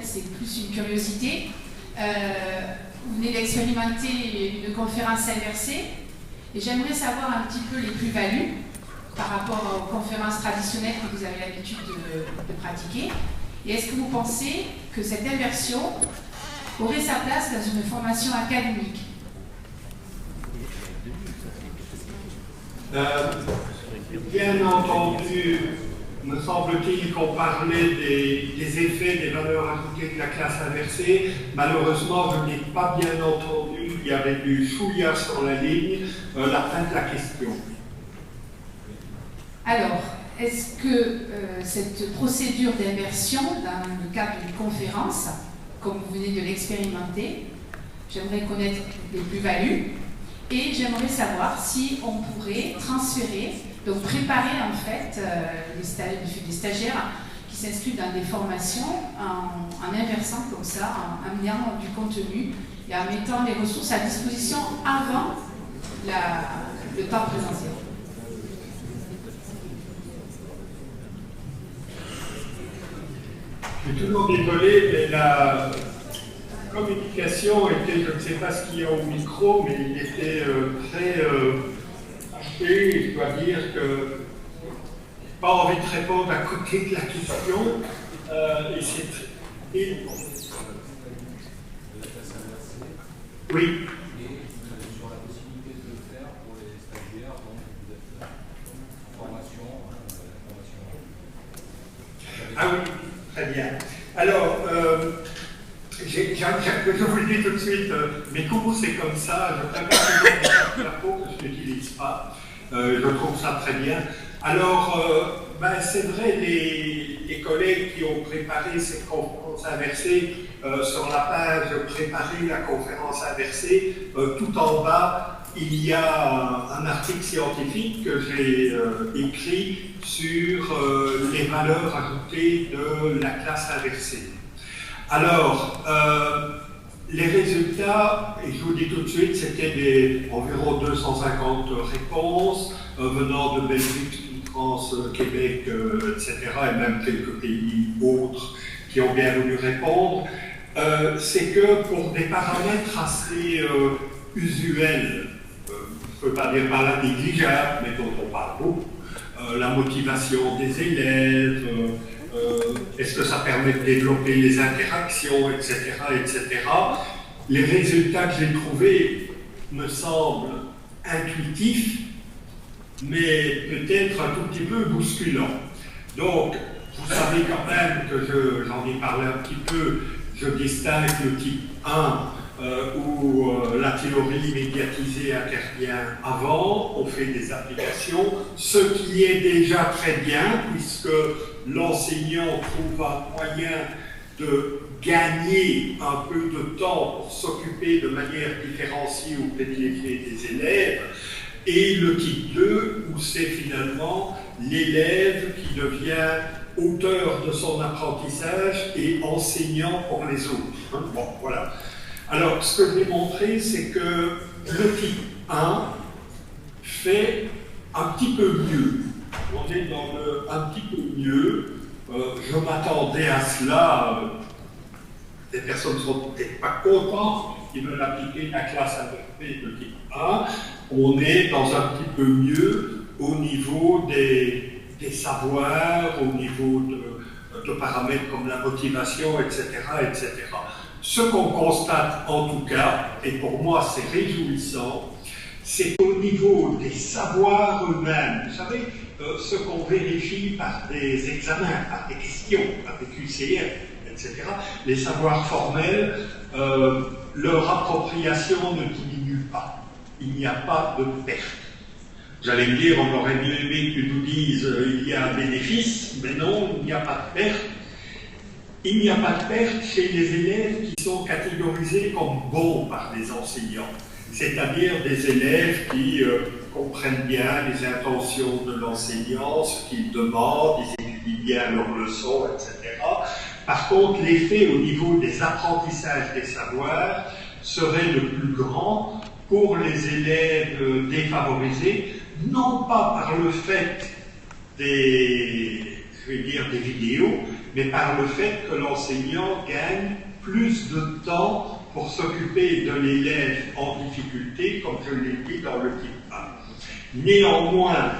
c'est plus une curiosité. Vous venez d'expérimenter une conférence inversée et j'aimerais savoir un petit peu les plus-values par rapport aux conférences traditionnelles que vous avez l'habitude de pratiquer. Et est-ce que vous pensez que cette inversion aurait sa place dans une formation académique? Bien entendu, me semble-t-il qu'on parlait des effets, des valeurs ajoutées de la classe inversée. Malheureusement, je n'ai pas bien entendu, il y avait du chouïa sur la ligne, la fin de la question. Alors, est-ce que cette procédure d'inversion, dans le cadre d'une conférence, comme vous venez de l'expérimenter, j'aimerais connaître les plus-values et j'aimerais savoir si on pourrait transférer, donc préparer en fait des stagiaires qui s'inscrivent dans des formations en inversant comme ça, en amenant du contenu et en mettant les ressources à disposition avant le temps présentiel. Je suis toujours désolé, mais la communication était, je ne sais pas ce qu'il y a au micro, mais il était très haché. Je dois dire que je n'ai pas envie de répondre à côté de la question. Et c'est très... Oui. Sur la possibilité de le faire pour les stagiaires, donc vous êtes en formation, Ah oui, très bien. Alors, je vous le dis tout de suite, mes cours c'est comme ça, je prépare toujours la peau que je n'utilise pas. Je trouve ça très bien. Alors, c'est vrai, les collègues qui ont préparé cette conférence inversée, sur la page Préparer la conférence inversée, tout en bas, il y a un article scientifique que j'ai écrit sur les valeurs ajoutées de la classe inversée. Alors, les résultats, et je vous dis tout de suite, c'était environ 250 réponses venant de Belgique, France, Québec, etc., et même quelques pays autres qui ont bien voulu répondre. C'est que pour des paramètres assez usuels, je ne peux pas dire par là négligeables, mais dont on parle beaucoup, la motivation des élèves, est-ce que ça permet de développer les interactions, etc., etc. Les résultats que j'ai trouvés me semblent intuitifs, mais peut-être un tout petit peu bousculants. Donc, vous savez quand même que j'en ai parlé un petit peu, je distingue le type 1, où la théorie médiatisée intervient avant, on fait des applications, ce qui est déjà très bien, puisque l'enseignant trouve un moyen de gagner un peu de temps pour s'occuper de manière différenciée ou privilégiée des élèves, et le type 2, où c'est finalement l'élève qui devient auteur de son apprentissage et enseignant pour les autres. Bon, voilà. Alors, ce que je vais montrer, c'est que le type 1 fait un petit peu mieux. On est dans le un petit peu mieux. Je m'attendais à cela. Les personnes ne seront peut-être pas contentes qui veulent appliquer la classe inversée de type 1. On est dans un petit peu mieux au niveau des savoirs, au niveau de paramètres comme la motivation, etc., etc. Ce qu'on constate en tout cas, et pour moi c'est réjouissant, c'est qu'au niveau des savoirs eux-mêmes, vous savez, ce qu'on vérifie par des examens, par des questions, par des QCM, etc., les savoirs formels, leur appropriation ne diminue pas. Il n'y a pas de perte. Vous allez me dire, on aurait mieux aimé que tu nous dises il y a un bénéfice, mais non, il n'y a pas de perte. Il n'y a pas de perte chez les élèves qui sont catégorisés comme bons par les enseignants, c'est-à-dire des élèves qui comprennent bien les intentions de l'enseignant, ce qu'il demande, ils étudient bien leurs leçons, etc. Par contre, l'effet au niveau des apprentissages des savoirs serait le plus grand pour les élèves défavorisés, non pas par le fait des vidéos, mais par le fait que l'enseignant gagne plus de temps pour s'occuper de l'élève en difficulté, comme je l'ai dit dans le type A. Néanmoins,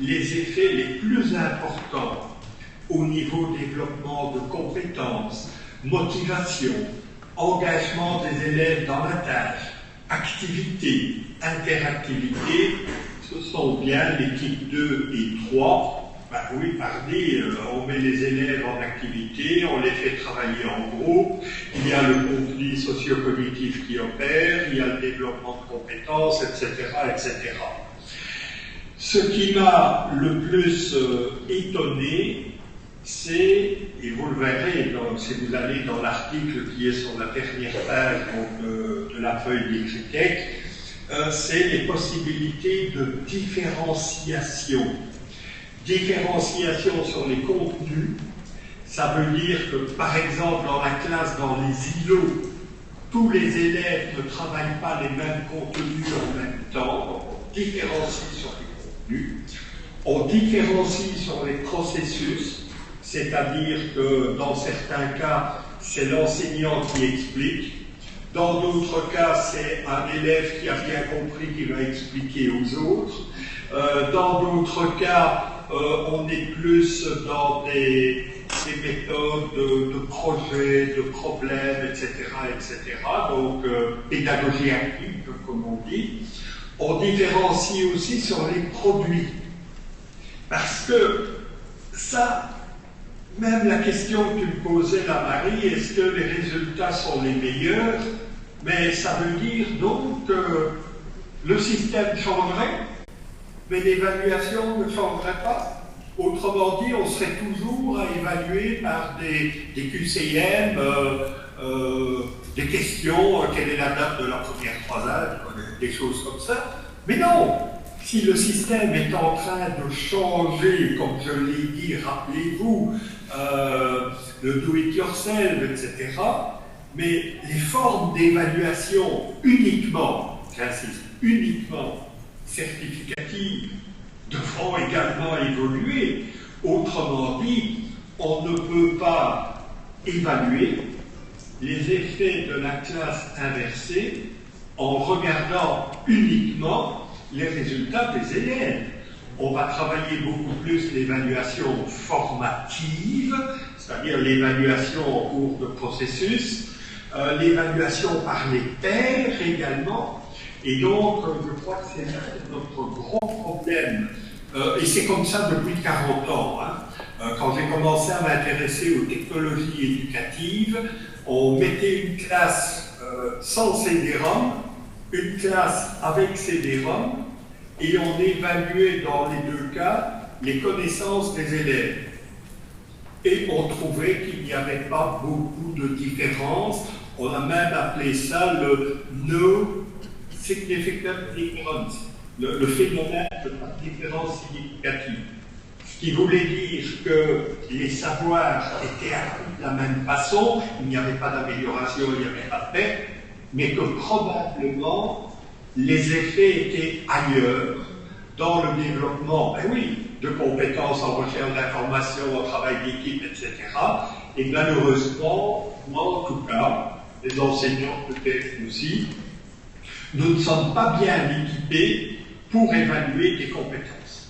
les effets les plus importants au niveau développement de compétences, motivation, engagement des élèves dans la tâche, activité, interactivité, ce sont bien les types 2 et 3. Ben oui, pardi, on met les élèves en activité, on les fait travailler en groupe, il y a le conflit socio-cognitif qui opère, il y a le développement de compétences, etc., etc. Ce qui m'a le plus étonné, c'est, et vous le verrez donc, si vous allez dans l'article qui est sur la dernière page donc, de la feuille d'Écritech, c'est les possibilités de différenciation. Différenciation sur les contenus, ça veut dire que, par exemple, dans la classe, dans les îlots, tous les élèves ne travaillent pas les mêmes contenus en même temps, donc on différencie sur les contenus, on différencie sur les processus, c'est-à-dire que dans certains cas, c'est l'enseignant qui explique, dans d'autres cas, c'est un élève qui a bien compris qui va expliquer aux autres, dans d'autres cas, on est plus dans des méthodes de projets, de problèmes, etc., etc. Donc, pédagogie active, comme on dit. On différencie aussi sur les produits. Parce que ça, même la question que tu me posais là, Marie, est-ce que les résultats sont les meilleurs? Mais ça veut dire donc que le système changerait, mais l'évaluation ne changerait pas. Autrement dit, on serait toujours à évaluer par des QCM, des questions, quelle est la date de la première croisade, des choses comme ça. Mais non, si le système est en train de changer, comme je l'ai dit, rappelez-vous, le do-it-yourself, etc., mais les formes d'évaluation uniquement, j'insiste, uniquement certificatives, devront également évoluer. Autrement dit, on ne peut pas évaluer les effets de la classe inversée en regardant uniquement les résultats des élèves. On va travailler beaucoup plus l'évaluation formative, c'est-à-dire l'évaluation en cours de processus, l'évaluation par les pairs également. Et donc, je crois que c'est notre gros problème. Et c'est comme ça depuis 40 ans. Hein. Quand j'ai commencé à m'intéresser aux technologies éducatives, on mettait une classe sans CD-ROM, une classe avec CD-ROM, et on évaluait dans les deux cas les connaissances des élèves. Et on trouvait qu'il n'y avait pas beaucoup de différences. On a même appelé ça le No Significant Difference, le phénomène de la différence significative. Ce qui voulait dire que les savoirs étaient appris de la même façon, il n'y avait pas d'amélioration, il n'y avait pas de perte, mais que probablement les effets étaient ailleurs, dans le développement, ben oui, de compétences en recherche d'information, en travail d'équipe, etc. Et malheureusement, moi en tout cas, les enseignants peut-être aussi, nous ne sommes pas bien équipés pour évaluer des compétences,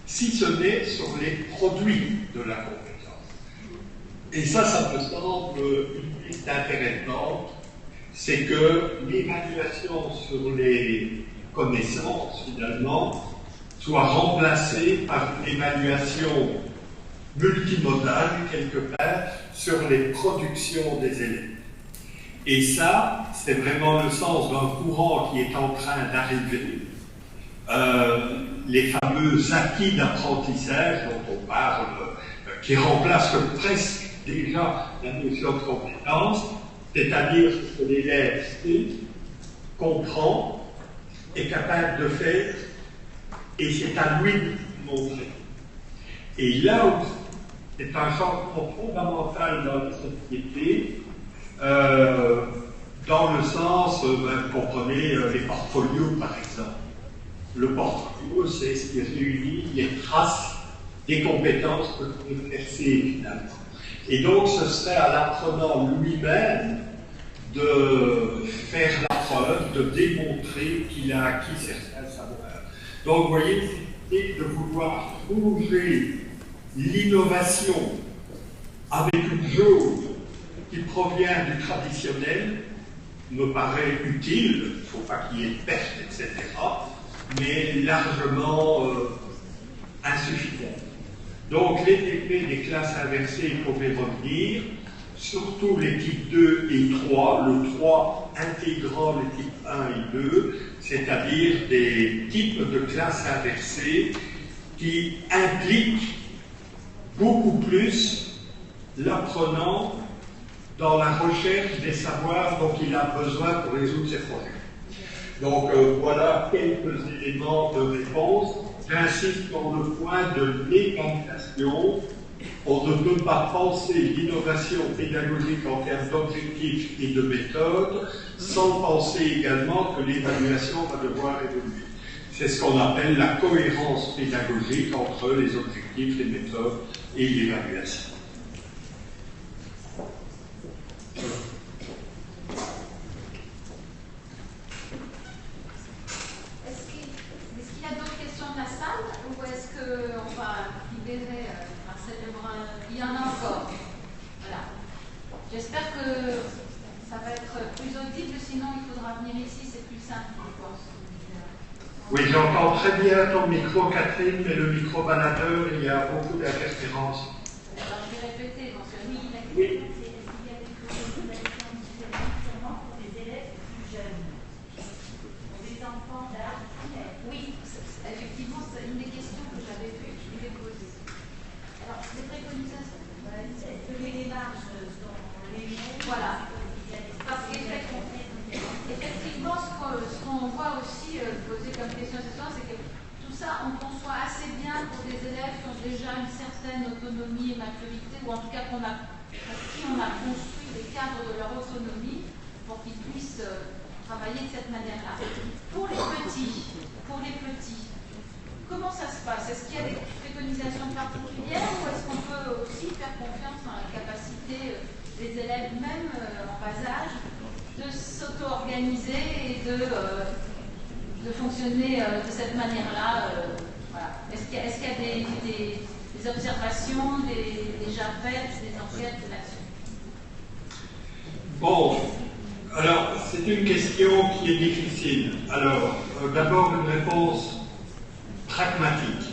si ce n'est sur les produits de la compétence. Et ça me semble une piste intéressante, c'est que l'évaluation sur les connaissances, finalement, soit remplacée par une évaluation multimodale, quelque part, sur les productions des élèves. Et ça, c'est vraiment le sens d'un courant qui est en train d'arriver. Les fameux acquis d'apprentissage dont on parle, qui remplacent presque déjà la notion de compétence, c'est-à-dire ce que l'élève sait, comprend, est capable de faire, et c'est à lui de montrer. Et là où c'est un changement fondamental dans la société, dans le sens, comprenez les portfolios par exemple. Le portfolio, c'est ce qui réunit les traces des compétences que vous exercez finalement. Et donc, ce serait à l'apprenant lui-même de faire la preuve, de démontrer qu'il a acquis certains savoirs. Donc, vous voyez, c'est de vouloir trouver l'innovation avec une chose qui provient du traditionnel me paraît utile, il ne faut pas qu'il y ait de perte, etc., mais largement insuffisant. Donc, les TP des classes inversées pouvaient revenir, surtout les types 2 et 3, le 3 intégrant les types 1 et 2, c'est-à-dire des types de classes inversées qui impliquent beaucoup plus l'apprenant dans la recherche des savoirs dont il a besoin pour résoudre ses projets. Donc voilà quelques éléments de réponse. J'insiste sur le point de l'évaluation. On ne peut pas penser l'innovation pédagogique en termes d'objectifs et de méthodes sans penser également que l'évaluation va devoir évoluer. C'est ce qu'on appelle la cohérence pédagogique entre les objectifs, les méthodes et l'évaluation. Est-ce qu'il y a d'autres questions de la salle ou est-ce qu'on va libérer Marcel Lebrun? Il y en a encore. Voilà. J'espère que ça va être plus audible, sinon il faudra venir ici, c'est plus simple, je pense. Oui, j'entends très bien ton micro, Catherine, mais le micro baladeur, il y a beaucoup d'interférences. Alors je vais répéter, donc oui, la question Oui. c'est est-ce qu'il y a des formulations différentes seulement pour les élèves plus jeunes, pour les enfants d'âge primaire? Oui, effectivement, c'est une des questions que j'avais vues et que je voulais poser. Alors, les préconisations, est-ce que les démarches sont les mêmes? Voilà. Parce qu'effectivement, ce qu'on voit aussi poser comme question ce soir, c'est que tout ça, on conçoit assez bien pour des élèves qui ont déjà une certaine autonomie et maturité, ou en tout cas à qui on a construit les cadres de leur autonomie pour qu'ils puissent travailler de cette manière-là. Pour les petits, comment ça se passe? Est-ce qu'il y a des préconisations particulières ou est-ce qu'on peut aussi faire confiance dans la capacité des élèves, même en bas âge, de s'auto-organiser et de fonctionner de cette manière-là? Voilà. Est-ce qu'il y a des observations déjà faites, des enquêtes là-dessus? Bon, alors c'est une question qui est difficile. Alors, d'abord une réponse pragmatique.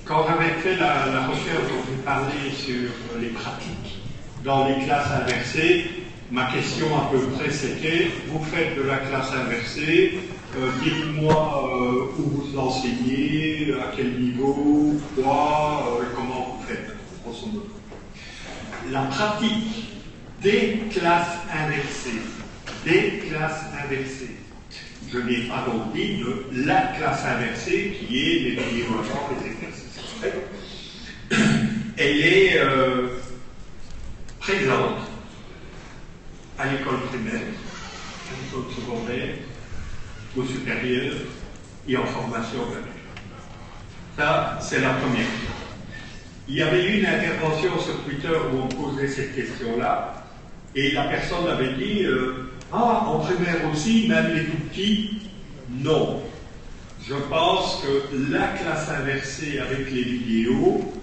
Quand j'avais fait la recherche dont j'ai parlé sur les pratiques dans les classes inversées, ma question à peu près c'était, vous faites de la classe inversée, dites-moi où vous enseignez, à quel niveau, quoi, comment vous faites, grosso modo. La pratique des classes inversées, je n'ai pas donc dit de la classe inversée qui est les vidéos à genre, les exercices faits, elle est présente à l'école primaire, à l'école secondaire, au supérieur et en formation gratuite. Ça, c'est la première question. Il y avait eu une intervention sur Twitter où on posait cette question-là, et la personne avait dit en primaire aussi, même les tout petits, non. Je pense que la classe inversée avec les vidéos,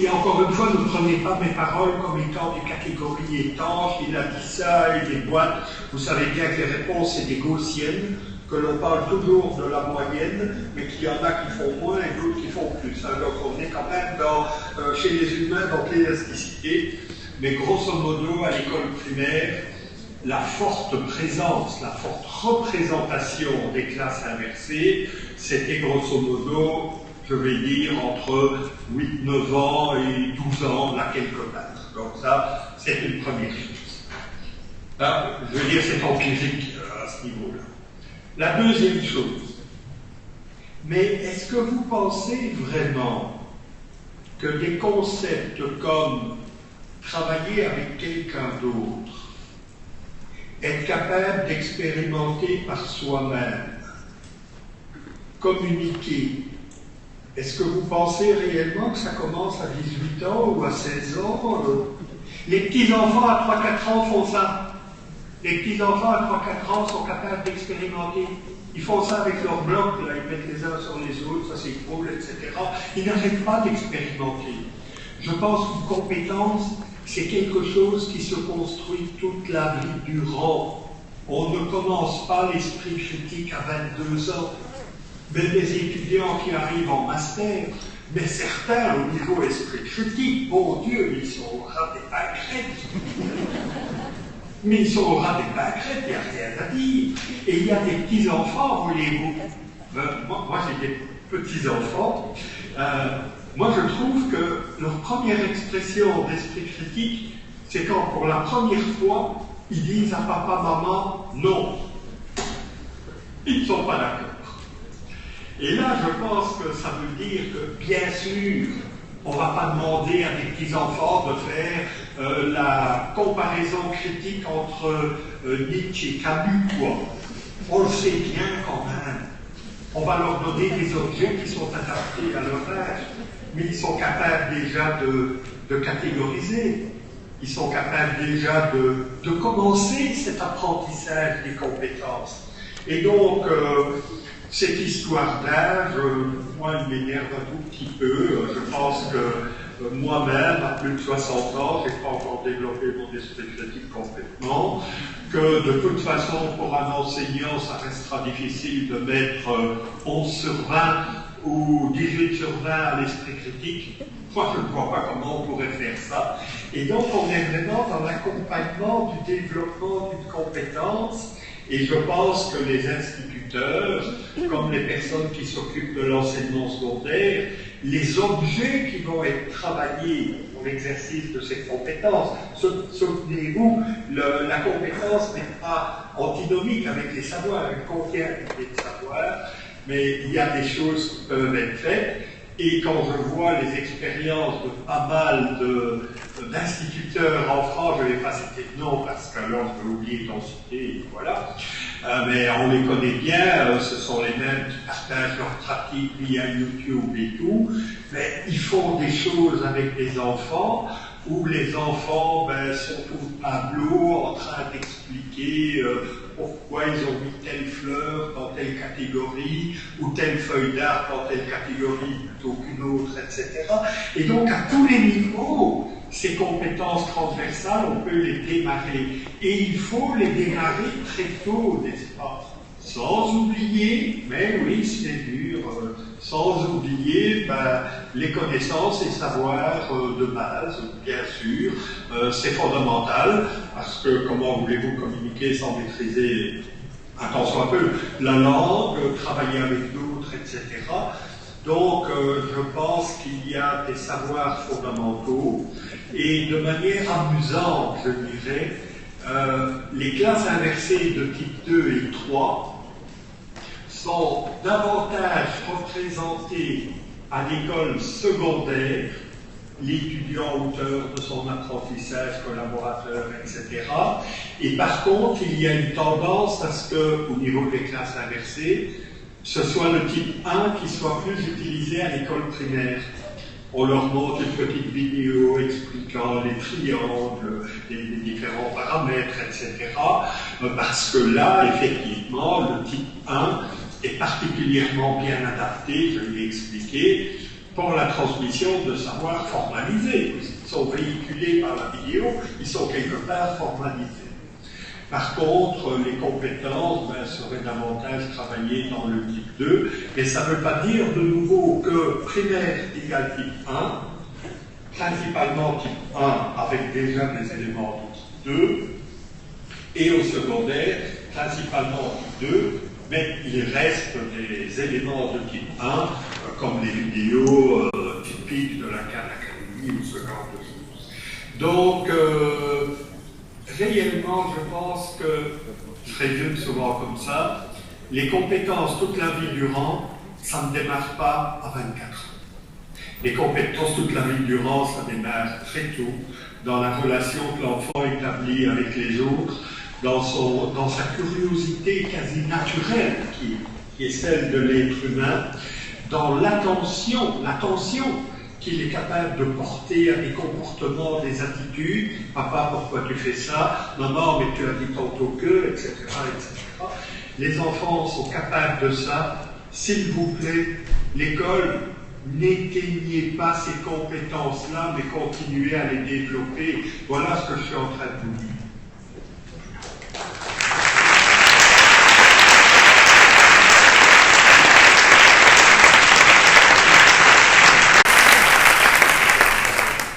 et encore une fois, ne prenez pas mes paroles comme étant des catégories étanches, il a dit ça et des boîtes. Vous savez bien que les réponses, c'est des gaussiennes, que l'on parle toujours de la moyenne, mais qu'il y en a qui font moins et d'autres qui font plus. Donc on est quand même chez les humains dans l'élasticité, mais grosso modo, à l'école primaire, la forte présence, la forte représentation des classes inversées, c'était grosso modo, je vais dire, entre 8, 9 ans et 12 ans, là, quelque part. Donc ça, c'est une première chose. Là, je veux dire, c'est empirique à ce niveau-là. La deuxième chose, mais est-ce que vous pensez vraiment que des concepts comme travailler avec quelqu'un d'autre, être capable d'expérimenter par soi-même, communiquer, Est-ce que vous pensez réellement que ça commence à 18 ans ou à 16 ans? Les petits-enfants à 3-4 ans font ça. Les petits-enfants à 3-4 ans sont capables d'expérimenter. Ils font ça avec leurs blocs, là, ils mettent les uns sur les autres, ça c'est cool, etc. Ils n'arrêtent pas d'expérimenter. Je pense qu'une compétence, c'est quelque chose qui se construit toute la vie durant. On ne commence pas l'esprit critique à 22 ans. Même les étudiants qui arrivent en master, mais certains, au niveau esprit critique, bon Dieu, ils sont au ras des pâquerettes. Mais ils sont au ras des pâquerettes, il n'y a rien à dire. Et il y a des petits-enfants, voyez-vous. Moi j'ai des petits-enfants. Moi, je trouve que leur première expression d'esprit critique, c'est quand, pour la première fois, ils disent à papa, maman, non. Ils ne sont pas d'accord. Et là, je pense que ça veut dire que, bien sûr, on ne va pas demander à des petits-enfants de faire la comparaison critique entre Nietzsche et Camus, quoi. On le sait bien quand même. On va leur donner des objets qui sont adaptés à leur âge. Mais ils sont capables déjà de catégoriser. Ils sont capables déjà de commencer cet apprentissage des compétences. Et donc, cette histoire d'âge, moi, elle m'énerve un tout petit peu. Je pense que moi-même, à plus de 60 ans, je n'ai pas encore développé mon esprit critique complètement, que de toute façon, pour un enseignant, ça restera difficile de mettre 11 sur 20 ou 18 sur 20 à l'esprit critique. Moi, je ne vois pas comment on pourrait faire ça. Et donc, on est vraiment dans l'accompagnement du développement d'une compétence. Et je pense que les instituteurs, comme les personnes qui s'occupent de l'enseignement secondaire, les objets qui vont être travaillés pour l'exercice de ces compétences, souvenez-vous, la compétence n'est pas antinomique avec les savoirs, elle contient des savoirs, mais il y a des choses qui peuvent être faites. Et quand je vois les expériences de pas mal d'instituteurs en France, je ne vais pas citer de nom parce qu'alors je vais oublier d'en citer, voilà. Mais on les connaît bien, ce sont les mêmes qui partagent leurs pratiques via YouTube et tout. Mais ils font des choses avec les enfants où les enfants sont au tableau en train d'expliquer pourquoi ils ont mis telle fleur dans telle catégorie ou telle feuille d'arbre dans telle catégorie plutôt qu'une autre, etc. Et donc à tous les niveaux, ces compétences transversales, on peut les démarrer. Et il faut les démarrer très tôt, n'est-ce pas? Sans oublier, mais oui, c'est dur, sans oublier les connaissances et savoirs de base, bien sûr, c'est fondamental, parce que comment voulez-vous communiquer sans maîtriser un tant soit peu la langue, travailler avec d'autres, etc. Donc, je pense qu'il y a des savoirs fondamentaux, et de manière amusante, je dirais, les classes inversées de type 2 et 3 sont davantage représentées à l'école secondaire, l'étudiant auteur de son apprentissage, collaborateur, etc. Et par contre, il y a une tendance à ce qu'au niveau des classes inversées, ce soit le type 1 qui soit plus utilisé à l'école primaire. On leur montre une petite vidéo expliquant les triangles, les différents paramètres, etc. Parce que là, effectivement, le type 1 est particulièrement bien adapté, je l'ai expliqué, pour la transmission de savoirs formalisés. Ils sont véhiculés par la vidéo, ils sont quelque part formalisés. Par contre, les compétences seraient davantage travaillées dans le type 2, mais ça ne veut pas dire de nouveau que primaire égale type 1, principalement type 1 avec déjà des éléments de type 2, et au secondaire, principalement type 2, mais il reste des éléments de type 1, comme les vidéos typiques de la Khan Academy ou ce genre de choses. Donc, réellement, je pense que, je résume souvent comme ça, les compétences toute la vie durant, ça ne démarre pas à 24 ans. Les compétences toute la vie durant, ça démarre très tôt, dans la relation que l'enfant établit avec les autres, dans sa curiosité quasi naturelle, qui est celle de l'être humain, dans l'attention qu'il est capable de porter à des comportements, des attitudes. Papa, pourquoi tu fais ça? Maman, mais tu as dit tantôt que, etc., etc. Les enfants sont capables de ça. S'il vous plaît, l'école, n'éteignez pas ces compétences-là, mais continuez à les développer. Voilà ce que je suis en train de vous dire.